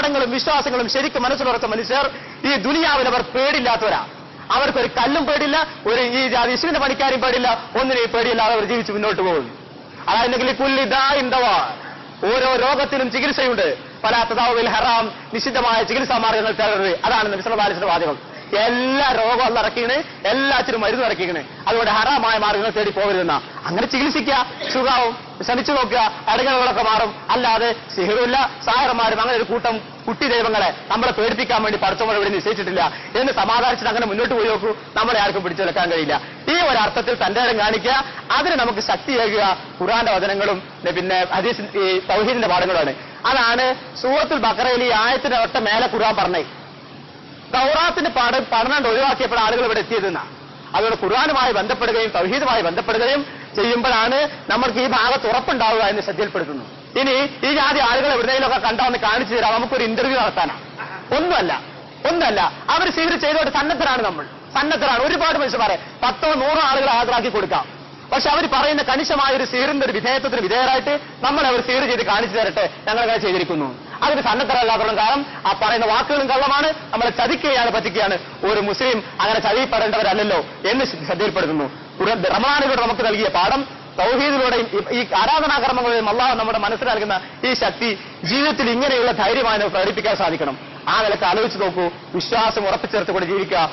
പ്രമാണങ്ങളും വിശ്വാസങ്ങളും ശരിക്കും മനസ്സിലുറച്ച മനുഷ്യർ ഈ ദുനിയാവിൽ അവർ പേടില്ലാത്തവരാ. അവർക്കൊരു കല്ലും പേടില്ല, ഒരു ഈ ഇസ്മിന്റെ പണിക്കാരും പേടില്ല, ഒന്നിനെയും പേടിയില്ലാതെ അവർ ജീവിച്ച് മുന്നോട്ട് പോകുന്നു. അതായെങ്കിൽ ഓരോ രോഗത്തിനും ചികിത്സയുണ്ട്. പല തദാവുൽ ഹറാം, നിഷിദ്ധമായ ചികിത്സാ മാർഗങ്ങൾ തേടരുത്. അതാണ് നബി സല്ലല്ലാഹു അലൈഹി വസല്ലം വാചകം. എല്ലാ രോഗവും അല്ല ഇറക്കിക്കണ്, എല്ലാത്തിനും മരുന്ന് ഇറക്കിക്കണ്. അതുകൊണ്ട് ഹറാമായ മാർഗങ്ങൾ തേടി പോകരുതെന്ന. അങ്ങനെ ചികിത്സിക്കുക, സുഖാവും, ശ്രമിച്ചു നോക്കുക, അടങ്ങലുകളൊക്കെ മാറും. അല്ലാതെ സിഹിറുമില്ല, സായർമാരും അങ്ങനെ ഒരു കൂട്ടം കുട്ടി ദൈവങ്ങളെ നമ്മളെ പേടിപ്പിക്കാൻ വേണ്ടി പടച്ചവൻ ഇവിടെ നിശ്ചയിച്ചിട്ടില്ല എന്ന് സമാധാനിച്ചിട്ട് അങ്ങനെ മുന്നോട്ട് പോയി നോക്കൂ. നമ്മളെ ആർക്കും പിടിച്ചെടുക്കാൻ കഴിയില്ല. ഈ ഒരർത്ഥത്തിൽ തന്റെ ഇടം കാണിക്കുക, അതിന് നമുക്ക് ശക്തിയേകുക ഖുർആന്റെ വചനങ്ങളും പിന്നെ ഹദീസ് ഈ തൗഹീദിന്റെ പാഠങ്ങളുമാണ്. അതാണ് സൂറത്തുൽ ബഖറയിൽ ഈ ആയത്തിന്റെ ഒറ്റ മേലെ ഖുർആൻ പറഞ്ഞേ. തൗറാത്തിന്റെ പഠനം ഒഴിവാക്കിയപ്പോൾ ആളുകൾ ഇവിടെ എത്തിയതെന്നാ. അതുകൊണ്ട് ഖുർആനുമായി ബന്ധപ്പെടുകയും തൗഹീദുമായി ബന്ധപ്പെടുകയും ചെയ്യുമ്പോഴാണ് നമ്മൾക്ക് ഈ ഭാഗത്ത് ഉറപ്പുണ്ടാവുക എന്ന് ശ്രദ്ധയിൽപ്പെടുത്തുന്നു. ഇനി ഈ ജാതി ആളുകൾ എവിടെയെങ്കിലുമൊക്കെ കണ്ടാന്ന് കാണിച്ചു തരാം, നമുക്കൊരു ഇന്റർവ്യൂ നടത്താനാണ്. ഒന്നല്ല അവർ സ്വീകരി ചെയ്തോട്ട് സന്നദ്ധരാണ്. നമ്മൾ സന്നദ്ധരാണ്. ഒരുപാട് മനുഷ്യന്മാരെ 10 100 ആളുകൾ ഹാജരാക്കി കൊടുക്കാം. പക്ഷെ അവർ പറയുന്ന കണിശമായ ഒരു സീറിന്റെ ഒരു വിധേയത്വത്തിന് വിധേയരായിട്ട് നമ്മളെ അവർ സീർ ചെയ്ത് കാണിച്ചു തരട്ടെ, ഞങ്ങളങ്ങനെ ചെയ്തിരിക്കുന്നു. അതിന് സന്നദ്ധരല്ലാത്തോളം കാരണം ആ പറയുന്ന വാക്കുകളും കള്ളമാണ്, നമ്മളെ ചതിക്കുകയാണ്, പറ്റിക്കുകയാണ്. ഒരു മുസ്ലിം അങ്ങനെ ചതിപ്പെടേണ്ടവരല്ലല്ലോ എന്ന് ശ്രദ്ധയിൽപ്പെടുത്തുന്നു. റമദാനിലൂടെ നമുക്ക് നൽകിയ പാഠം തൗഹീദിലൂടെയും ഈ ആരാധനാകർമ്മങ്ങളിലും അല്ലാഹു നമ്മുടെ മനസ്സിൽ നൽകുന്ന ഈ ശക്തി ജീവിതത്തിൽ ഇങ്ങനെയുള്ള ധൈര്യമായി നമുക്ക് പ്രകടിപ്പിക്കാൻ സാധിക്കണം. ആ നിലക്ക് ആലോചിച്ച് നോക്കൂ. വിശ്വാസം ഉറപ്പിച്ചേർത്തുകൊണ്ട് ജീവിക്കുക.